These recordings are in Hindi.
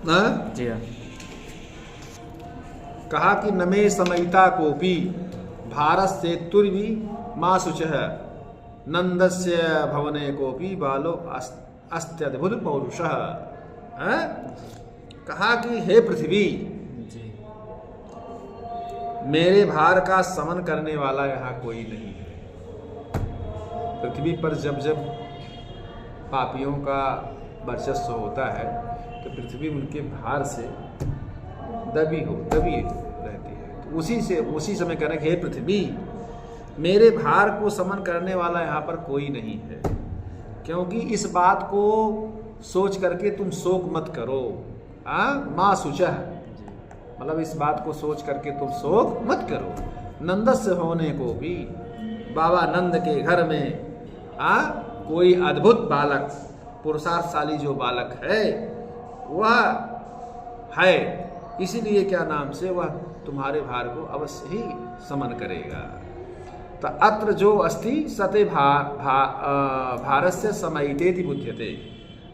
जी हाँ। कहा कि नमे समयिता कोपी भारत से तुर्वी माँ शुचः नंदस्य भवने कोपी बालो अस्त्यद्भुत पौरुषः। कहा कि हे पृथ्वी, जी मेरे भार का समन करने वाला यहाँ कोई नहीं है। पृथ्वी पर जब जब पापियों का वर्चस्व होता है तो पृथ्वी उनके भार से दबी रहती है। तो उसी समय कह रहे हे पृथ्वी, मेरे भार को समन करने वाला यहाँ पर कोई नहीं है, क्योंकि इस बात को सोच करके तुम शोक मत करो। माँ शुचः, मतलब इस बात को सोच करके तुम शोक मत करो। नंदस्य होने को भी, बाबा नंद के घर में कोई अद्भुत बालक, पुरुषार्थशाली जो बालक है वह है, इसीलिए क्या नाम से वह तुम्हारे भार को अवश्य ही समन करेगा। तो अत्र जो अस्ति सते भारस्य समयितेति बुध्यते,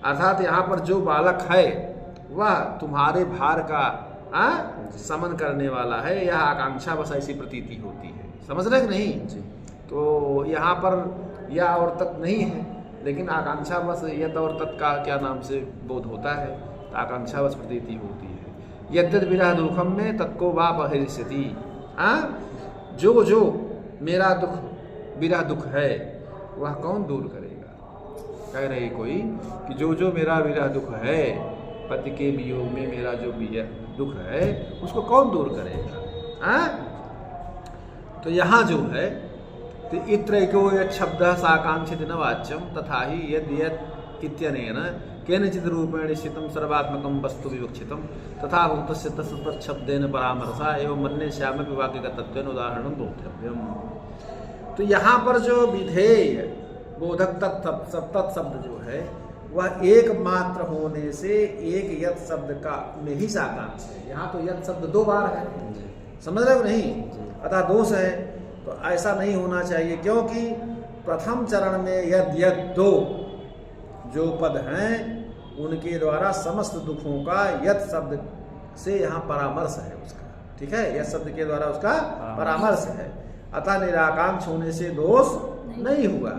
अर्थात यहाँ पर जो बालक है वह तुम्हारे भार का समन करने वाला है, यह आकांक्षा बस ऐसी प्रतीति होती है। समझ रहे कि नहीं जी? तो यहाँ पर यह और तत् नहीं है, लेकिन आकांक्षा बस यत और तत् का क्या नाम से बोध होता है, तो आकांक्षा बस प्रतीति होती है। यद्यद् विरह दुखम में तत्को वा बहिष्यति, जो जो मेरा दुख विरह दुख है वह कौन दूर करेगा। कह रहे कोई कि जो जो मेरा विरह दुख है, पति के वियोग में मेरा जो दुख है उसको कौन दूर करेगा। तो यहाँ जो है तो इत्रैको यत् शब्दः साकांक्षित न वाच्यम तथा ही यद् यत् इत्यनेन केनचित् रूपेण स्थितं सर्वात्मकं वस्तु विवक्षितं तथा भूतस्य तत्शब्देन परामर्शा एवं मन्ये श्यामपि वाक्यगतत्वेन उदाहरणं बोध्यव्यम। तो यहाँ पर जो विधेय बोधक तत्शब्द जो है वह एकमात्र होने से एक यत् शब्द का में ही साकांक्ष है। यहाँ तो यत् शब्द दो बार है, समझ रहे हो नहीं, अतः दोष है। तो ऐसा नहीं होना चाहिए, क्योंकि प्रथम चरण में यद यद दो जो पद हैं उनके द्वारा समस्त दुखों का यत् शब्द से यहाँ परामर्श है उसका, ठीक है, यत् शब्द के द्वारा उसका परामर्श है, अतः निराकांक्ष होने से दोष नहीं हुआ।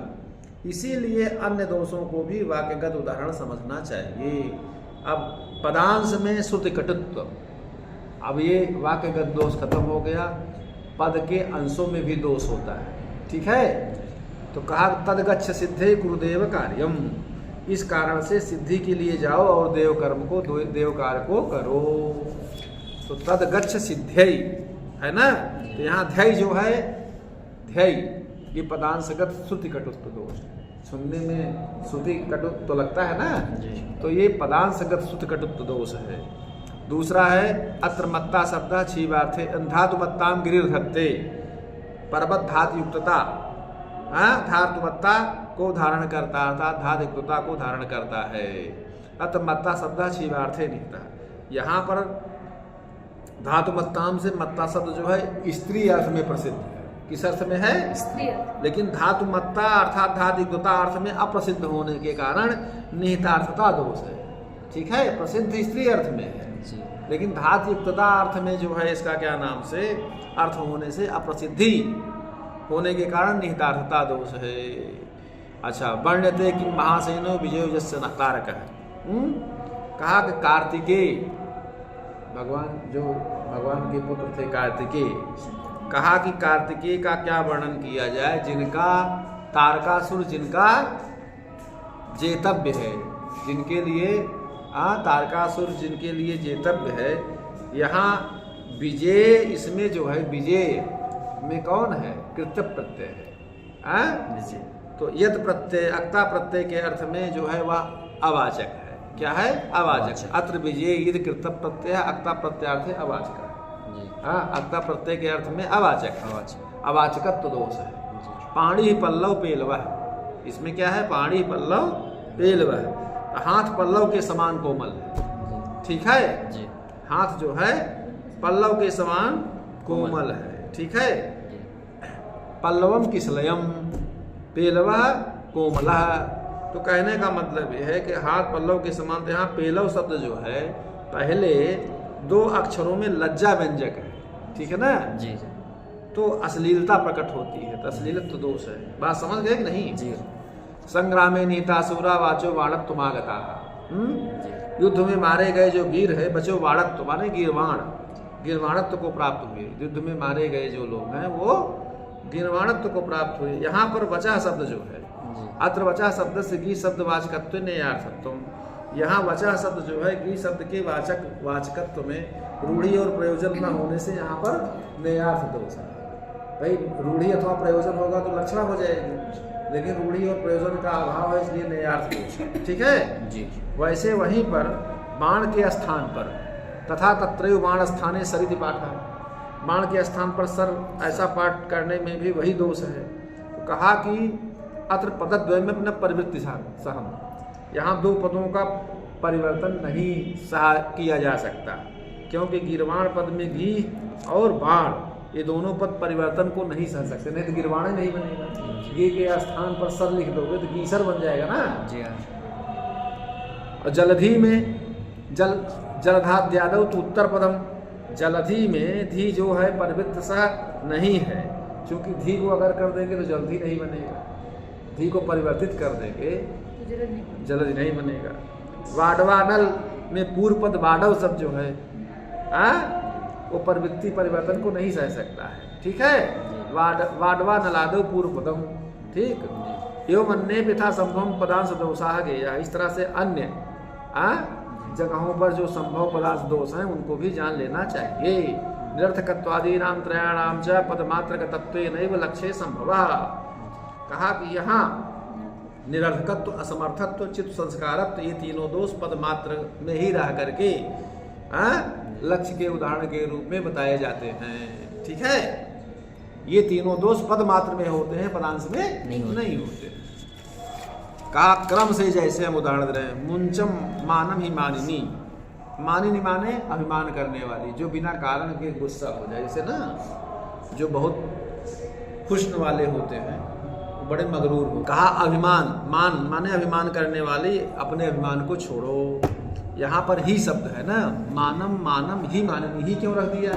इसीलिए अन्य दोषों को भी वाक्यगत उदाहरण समझना चाहिए। अब पदांश में श्रुति कटुत्व, अब ये वाक्यगत दोष खत्म हो गया, पद के अंशों में भी दोष होता है, ठीक है। तो कहा तदगच्छ सिद्धे कुरुदेव कार्यम, इस कारण से सिद्धि के लिए जाओ और देव कर्म को देव कार्य को करो। तो तदगच्छ सिद्धे है ना, तो यहाँ ध्यय जो है, ध्यय ये पदांशगत श्रुति कटुत्व दोष, सुनने में श्रुति कटुत्व तो लगता है ना, तो ये पदांशगत श्रुति कटुत्व दोष है। दूसरा है अत्र मत्ता शब्द क्षीवार्थे धातु मत्ताम गिरिर्धत्ते, पर्वत धातु युक्तता, धातु मत्ता को धारण करता अर्थात धातु युक्तता को धारण करता है। अत्र मत्ता शब्द क्षीवार्थे निहिता, यहाँ पर धातु मत्ताम से मत्ता शब्द जो है स्त्री अर्थ में प्रसिद्ध है। किस अर्थ में है? स्त्री अर्थ। लेकिन धातु मत्ता अर्थात धातु युक्तता अर्थ में अप्रसिद्ध होने के कारण निहितार्थता दोष है, ठीक है, प्रसिद्ध स्त्री अर्थ में है, लेकिन धातु युक्तता अर्थ में जो है इसका क्या नाम से अर्थ होने से अप्रसिद्धि होने के कारण निहितार्थता दोष है। अच्छा, वर्ण्यते कि महासेनो विजय जस्य तारक है। कहा कि कार्तिकेय, भगवान के पुत्र थे कार्तिकेय, कहा कि कार्तिकेय का क्या वर्णन किया जाए, जिनका तारकासुर जिनका जेतव्य है, जिनके लिए तारकासुर जिनके लिए जेतव्य है। यहाँ विजय, इसमें जो है विजय में कौन है? कृत्य प्रत्यय है, तो यद प्रत्यय अक्ता प्रत्यय के अर्थ में जो है वह अवाचक है। क्या है? अवाचक। अत्र विजय यदि कृत्य प्रत्यय अक्ता प्रत्यार्थ है अवाचक है। अक्ता प्रत्यय के अर्थ में अवाचक, अवाचकत्व दोष है। पाणी पल्लव पेलवः, इसमें क्या है? पाणी पल्लव पेलवः, हाथ पल्लव के समान कोमल है, ठीक है जी। हाथ जो है पल्लव के समान कोमल है, ठीक है। पल्लवम किसलयम पेलवा कोमलः, तो कहने का मतलब यह है कि हाथ पल्लव के समान। यहाँ पेलव शब्द जो है पहले 2 अक्षरों में लज्जा व्यंजक है, ठीक है ना जी। तो अश्लीलता प्रकट होती है, तो अश्लीलत्व दोष है। बात समझ गए कि नहीं? जी संग्रामे नीतासुरा वाचो वाणत्वमागता। जी। युद्ध में मारे गए जो वीर है बचो वाणत्व माने गिरवाण, गिरवाणत्व को प्राप्त हुए। युद्ध में मारे गए जो लोग हैं वो गिरवाणत्व को प्राप्त हुए। यहाँ पर वचा शब्द जो है, अत्र वचा शब्द से गी शब्द वाचकत्व नेयार्थत्व, यहाँ वचा शब्द जो है गी शब्द के वाचकत्व में रूढ़ी और प्रयोजन न होने से यहाँ पर नेयार्थ दोष है। भाई रूढ़ी अथवा प्रयोजन होगा तो लक्षणा हो जाएगी, लेकिन रूढ़ी और प्रयोजन का अभाव है इसलिए नेयार्थ दोष है, ठीक है जी। वैसे वहीं पर बाण के स्थान पर तथा तत्रैव बाण स्थाने सरिति पाठा, बाण के स्थान पर सर ऐसा पाठ करने में भी वही दोष है। तो कहा कि अत्र पदद्वयम् न परिवृत्ति सहम, यहाँ 2 पदों का परिवर्तन नहीं सहा किया जा सकता, क्योंकि गिरवाण पद में घी और बाण ये दोनों पद परिवर्तन को नहीं सह सकते, नहीं तो गिरवाण ही नहीं बनेगा। गी के स्थान पर सर लिख दोगे तो गीसर बन जाएगा ना जी। हाँ। और जलधि में जलधाद्यादव तो उत्तर पदम, जलधि में धी जो है परिवृत्त सा नहीं है, क्योंकि धी को अगर कर देंगे तो जल्दी नहीं बनेगा, धी को परिवर्तित कर देंगे जलधि नहीं बनेगा। वाडवानल में पूर्व पद वाडव शब्द जो है वो प्रवृत्ति परिवर्तन को नहीं सह सकता है, ठीक है। वाडवा नलादव पूर्व पदम, ठीक। एवं अन्य पिता संभव पदांश दोषाह गया, इस तरह से अन्य जगहों पर जो संभव पदार्थ दोष हैं उनको भी जान लेना चाहिए। निरर्थकत्वादीनां त्रयाणां च पदमात्रक तत्त्वेनैव लक्ष्ये संभवः, कहा कि यहाँ निरर्थकत्व, असमर्थत्व, चित्त संस्कारत्व ये तीनों दोष पदमात्र में ही रह करके लक्ष्य के उदाहरण के रूप में बताए जाते हैं, ठीक है। ये तीनों दोष पद मात्र में होते हैं, पदांश में नहीं होते। कहा क्रम से जैसे हम उदाहरण दे रहे हैं, मुंचम मानम ही मानिनी, मानिनी माने अभिमान करने वाली, जो बिना कारण के गुस्सा हो जाए, जैसे ना जो बहुत खुश्न वाले होते हैं वो बड़े मगरूर हो। कहा अभिमान, मान माने अभिमान करने वाली, अपने अभिमान को छोड़ो। यहाँ पर ही शब्द है ना, मानम मानम ही मानिनी, ही क्यों रख दिया?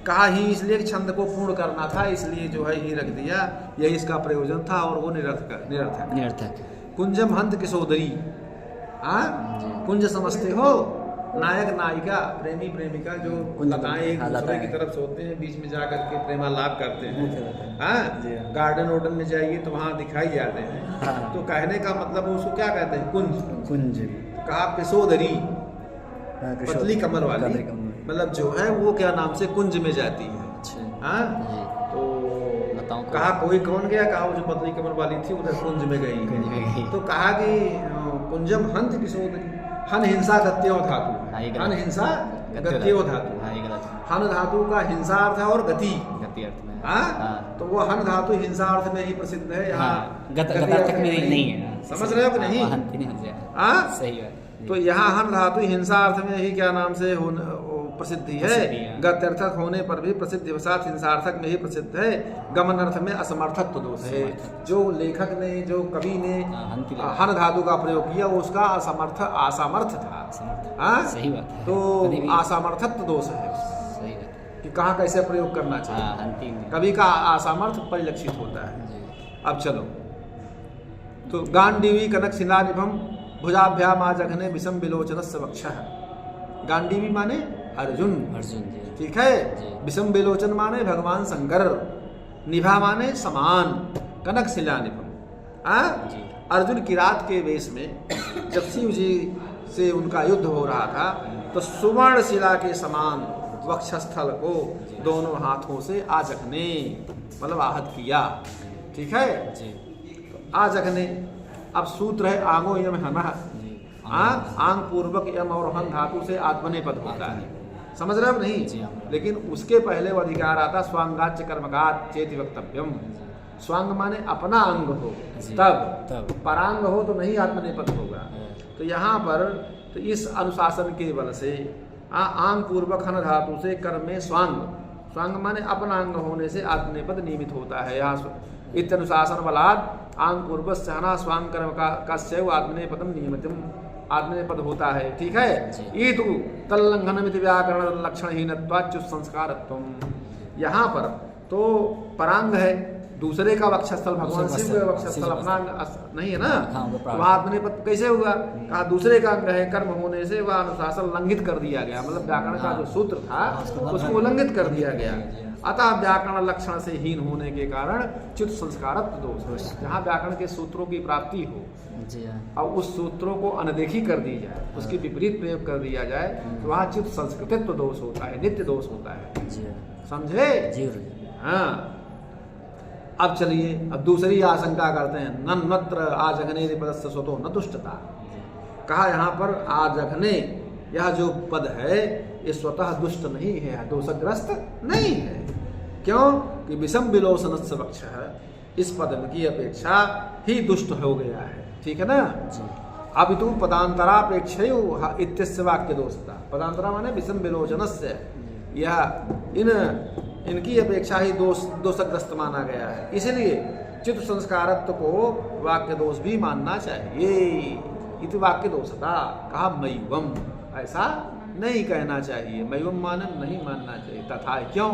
कहा ही इसलिए छंद को पूर्ण करना था, इसलिए जो है ही रख दिया, यही इसका प्रयोजन था और वो निरर्थक। कुंजम हंत किशोदरी, कुंज समझते हो? नायक नायिका, प्रेमी प्रेमिका जो लताएं एक दूसरे की तरफ सोते हैं, बीच में जा करके प्रेमालाप करते हैं। गार्डन वार्डन में जाइए तो वहाँ दिखाई जाते हैं। तो कहने का मतलब उसको क्या कहते हैं? कुंज। कहा किशोदरी, पतली कमर वाली, मतलब जो है वो क्या नाम से कुंज में जाती है। तो कहा कोई कौन गया? कहा वो जो पतली कमर वाली थी उधर कुंज में गई। तो कहा कि कुंजम हंत किशोदरी, हन हिंसा गत्यो धातु, हन हिंसा गत्यो धातु, हन धातु का हिंसा अर्थ है और गति अर्थ में। तो वो हन धातु हिंसा अर्थ में ही प्रसिद्ध है, यहाँ गति अर्थ में नहीं है। समझ रहे हो कि नहीं? सही है। तो यहाँ हन धातु हिंसा अर्थ में ही क्या नाम से प्रसिद्धि है। गत्यर्थक होने पर भी प्रसिद्धि वसात हिंसार्थक में ही प्रसिद्ध है। गमन अर्थ में असमर्थत्व दोष है। जो लेखक ने, जो कवि ने हन धातु का प्रयोग किया वो उसका असामर्थ था। सही बात है। तो असामर्थत्व दोष है कि कहाँ कैसे प्रयोग करना चाहिए। कवि का असामर्थ परिलक्षित होता है। अब चलो, तो गांडीवी कनक शिलानिभम भुजाभ्याम आजघने विषम विलोचनस्य वक्षः। गांडीवी माने अर्जुन, ठीक है। विषम विलोचन माने भगवान शंकर, निभा माने समान, कनक शिला निभम। अर्जुन किरात के वेश में जब शिव जी से उनका युद्ध हो रहा था तो सुवर्ण शिला के समान वक्षस्थल को दोनों हाथों से आजघने मतलब आहत किया, ठीक है। तो आजघने, अब सूत्र है आंगो यम हनः, आंग पूर्वक यम और हन धातु से आत्मने पद होता है। समझ रहे हो नहीं? लेकिन उसके पहले वो अधिकार आता स्वांगाच कर्मकात चेति वक्तव्यम। स्वांग माने अपना अंग हो तब, परांग हो तो नहीं आत्मनेपद होगा। तो यहाँ पर तो इस अनुशासन के बल से आंग पूर्वक हन धातु से कर्म में स्वांग, स्वांग माने अपना अंग होने से आत्मनेपद नियमित होता है। यहाँ इत्यनुशासन बलात् आंग पूर्वक सहना स्वांग कर्म का आत्मनेपदम नियमितम आत्मनेपद होता है, ठीक है। ये तो तल्लंघनमिति व्याकरण लक्षणहीनत्वाच्युत संस्कारत्वम्। यहाँ पर तो परांग है, दूसरे का वक्षस्थल भगवान शिव का वक्षस्थल अपना नहीं है ना, तो वहाँ आत्मनेपद कैसे हुआ? कहा दूसरे का अंग है, कर्म होने से वह अनुशासन लंघित कर दिया गया, मतलब व्याकरण का जो सूत्र था उसको उल्लंघित कर दिया गया। अतः व्याकरण लक्षण से हीन होने के कारण च्युत संस्कारत्व दोष, जहाँ व्याकरण के सूत्रों की प्राप्ति हो और उस सूत्रों को अनदेखी कर दी जाए, उसकी विपरीत प्रयोग कर दिया जाए, तो वहाँ च्युत संस्कृतित्व दोष होता है, नित्य दोष होता है, समझे? हाँ। अब चलिए, अब दूसरी आशंका करते हैं, नन्नत्र आजघने पदस्य स्वतो न दुष्टता। कहा यहाँ पर आजघने यह जो पद है ये स्वतः दुष्ट नहीं है, दोषग्रस्त नहीं है। क्यों? कि विषम विलोचनस्य वक्षः इस पद की अपेक्षा ही दुष्ट हो गया है, ठीक है ना? अब तो पदांतरापेक्षया इत्यस्य वाक्य दोषता। पदांतरा माने विषम विलोचनस्य, यह इनकी अपेक्षा ही दोषग्रस्त माना गया है, इसलिए चित्त संस्कारत्व को वाक्य दोष भी मानना चाहिए। इति वाक्य दोषता। कहा मयुवम, ऐसा नहीं कहना चाहिए, मयुवम मानम नहीं मानना चाहिए। तथा क्यों?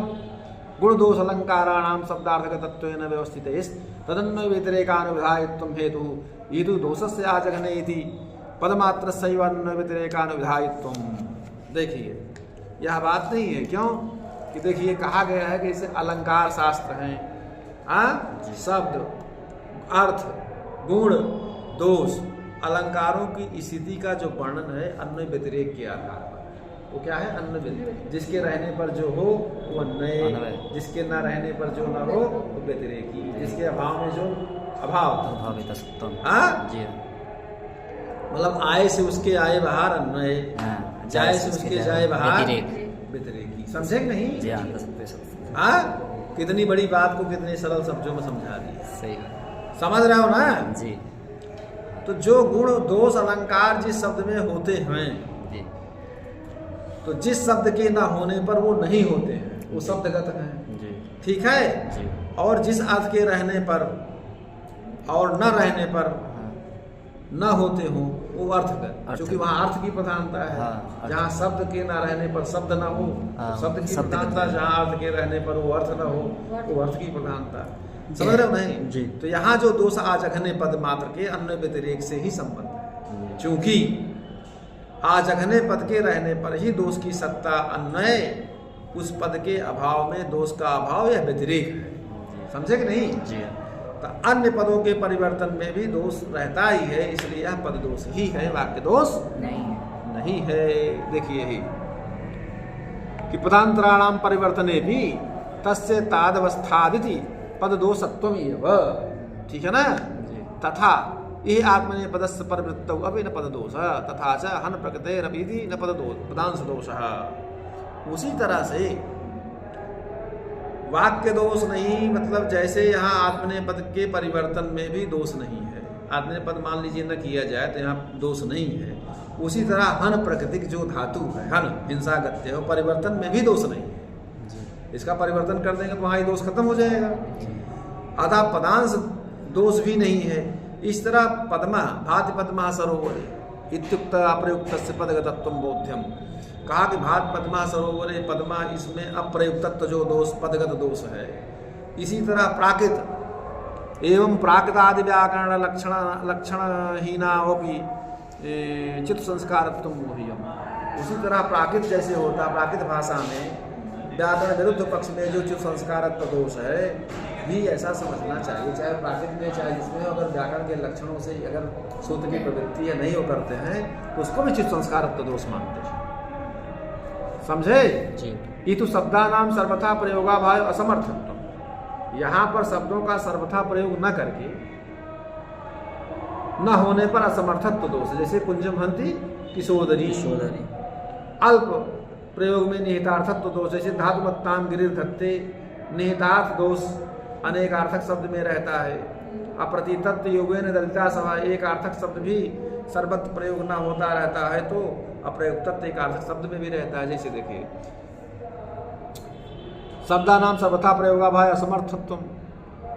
गुण दोष अलंकाराणाम शब्दार्थक तत्वेन व्यवस्थित तदन्वय व्यतिरेकानुविधायित्वं हेतु इति दोषस्य आजघने इति पदमात्रस्यैव अन्वय व्यतिरेकानुविधायित्वं। देखिए यह बात नहीं है। क्यों? कि देखिए कहा गया है कि इसे अलंकार शास्त्र हैं, शब्द अर्थ गुण दोष अलंकारों की स्थिति का जो वर्णन है अन्वय व्यतिरेक के आधार पर। वो क्या है? अन्वय, जिसके रहने पर जो हो वो अन्वय, जिसके न रहने पर जो न हो वो व्यतिरेकी, जिसके अभाव में जो अभाव, मतलब आए से उसके आए बाहर अन्वय, जाए से उसके जाए बाहर व्यतिरेकी। समझे नहीं? हाँ, कितनी बड़ी बात को कितने सरल शब्दों में समझा दिया। सही समझ रहे हो ना जी? तो जो गुण दोष अलंकार जिस शब्द में होते हैं जी, तो जिस शब्द के ना होने पर वो नहीं होते हैं, वो शब्दगत हैं, ठीक है जी। और जिस अर्थ के रहने पर और न रहने पर न होते हो वो अर्थगत, क्योंकि वहाँ अर्थ की प्रधानता है। जहाँ शब्द के न रहने पर शब्द न हो तो शब्द की प्रधानता, जहाँ अर्थ के रहने पर वो अर्थ न हो वो अर्थ की प्रधानता। समझ रहे हो नहीं जी? तो यहाँ जो दोष आजघने पद मात्र के अन्य व्यतिरेक से ही संबंध है, क्योंकि आजघने पद के रहने पर ही दोष की सत्ता, अन्वय उस पद के अभाव में दोष का अभाव या व्यतिरेक है। समझे कि नहीं जी? तो अन्य पदों के परिवर्तन में भी दोष रहता ही है, इसलिए यह पद दोष ही है, वाक्य दोष नहीं है। देखिए ही कि पदांतराणाम परिवर्तने भी तस्य तादवस्थादिति पद दोषत्वम एव, ठीक है ना? तथा ये आत्मने पदस्य परिवृत्तौ अपि न पद दोष तथा च हन प्रकृतेरपि न पद दोष पदांश दोषः। उसी तरह से वाक्य दोष नहीं, मतलब जैसे यहाँ आत्मने पद के परिवर्तन में भी दोष नहीं है, आत्मने पद मान लीजिए न किया जाए तो यहाँ दोष नहीं है। उसी तरह हन प्रकृतिक जो धातु है, हन हिंसा गत्य हो, परिवर्तन में भी दोष नहीं है। इसका परिवर्तन कर देंगे तो वहाँ ही दोष खत्म हो जाएगा। अतः पदांश दोष भी नहीं है। इस तरह पद्मा भाति पद्मा सरोवरे इत्युक्त अप्रयुक्त पदगतत्वं बोध्यम। कहा कि भात पद्मा सरोवरे, पद्मा इसमें अप्रयुक्तत्व जो दोष पदगत दोष है। इसी तरह प्राकृत एवं प्राकृतादि व्याकरण लक्षणहीनावपि चित्त संस्कारत्वं मोह्यम। उसी तरह प्राकृत जैसे होता, प्राकृत भाषा में व्याकरण विरुद्ध पक्ष में जो चित्त संस्कारत्व दोष है भी ऐसा समझना चाहिए, चाहे प्राकृत में चाहे जिसमें, अगर व्याकरण के लक्षणों से अगर सूत्र की प्रवृत्ति या नहीं हो करते हैं तो उसको भी चित्त संस्कारत्व दोष मानते हैं। समझे जी? ये तो शब्दानाम सर्वथा प्रयोगाभाव असमर्थत्व। यहाँ पर शब्दों का सर्वथा प्रयोग न करके न होने पर असमर्थत्व दोष, जैसे कुंजमहंती किशोदरी, अल्प प्रयोग में निहितार्थत्व दोष, जैसे धातुमत्ताम गिरिर्धत्ते, निहितार्थ दोष अनेकार्थक शब्द में रहता है। अप्रतितत्व योगेन दलिता सभा, एक अर्थक शब्द भी सर्वत्र प्रयोग न होता रहता है तो अप्रयुक्तत्व एक अर्थक शब्द में भी रहता है। जैसे देखिए शब्दानाम सर्वथा प्रयोगाभाव असमर्थत्व,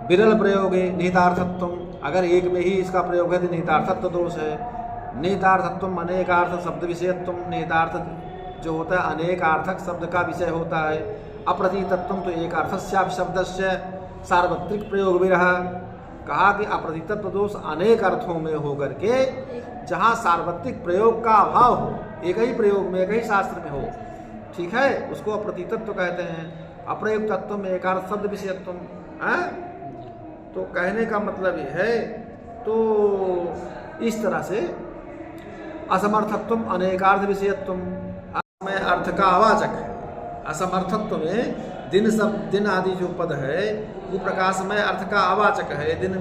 विरल प्रयोग है निहितार्थत्व, अगर एक में ही इसका प्रयोग है तो निहितार्थत्व दोष है। नेतार्थत्वम अनेकार्थ शब्द विषयत्वम, नेतार्थ जो होता है अनेकार्थक शब्द का विषय होता है। अप्रतीतत्वम तो एक अर्थस्यापि शब्दस्य सार्वत्रिक प्रयोग भी रहा। कहा कि अप्रतीतत्व दोष अनेक अर्थों में होकर के जहाँ सार्वत्रिक प्रयोग का अभाव हो, एक ही प्रयोग में एक ही शास्त्र में हो, ठीक है, उसको अप्रतीतत्व कहते हैं। अप्रयुक्तत्व में एक अर्थ शब्द विषयत्व है। तो कहने का मतलब ये है, तो इस तरह से असमर्थत्व अनेकार्थ विषयत्व में अर्थ का अवाचक है। असमर्थत्व में दिन आदि जो पद है वो प्रकाशमय अर्थ का अवाचक है। दिन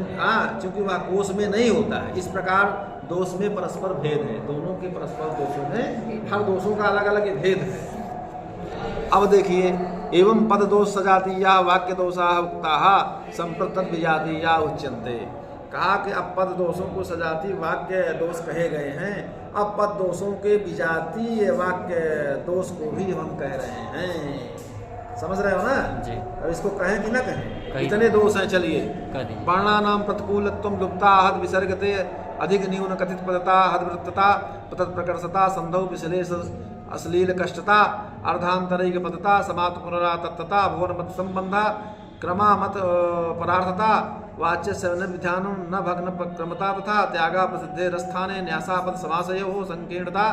चूंकि वह कोश में नहीं होता है। इस प्रकार दोष में परस्पर भेद है, दोनों के परस्पर दोषों में हर दोषों का अलग अलग भेद है। अब देखिए, एवं पद दोष सजातीया वाक्य दोषा उक्ता संप्रतत विजातीया उच्यन्ते। कहा कि अब पद दोषों को सजाती वाक्य दोष कहे गए हैं, अब पद दोषों के विजातीय वाक्य दोष को भी हम कह रहे हैं। समझ रहे हो ना जी। अब इसको कहें कि ना कहें? कितने दोष हैं? चलिए, वर्णानाम प्रतिकूलत्वम लुप्ता हद विसर्गते अधिक न्यून कथित पदता हदवृत्तता पतत प्रकर्षता संधौ विश्लेष अश्लील कष्टता अर्धांतरिक पदता समाप्त पुनरातत्तता भुवनमत संबंधा क्रमामत परार्थता वाच्य सेवन विधान न भग्न क्रमता तथा त्यागा प्रसिद्धे रस्थाने न्यासापद समासयो संकीर्णता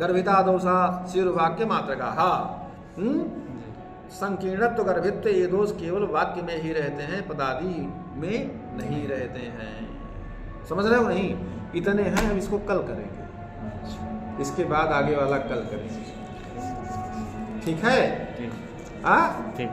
गर्भिता दोषा शिववाक्य मात्रका। संकीर्णत्व गर्भित्व ये दोष केवल वाक्य में ही रहते हैं, पदादि में नहीं रहते हैं। समझ रहे हो नहीं? इतने हैं, हम इसको कल करेंगे, इसके बाद आगे वाला कल करेंगे। ठीक है? ठीक। हाँ, ठीक।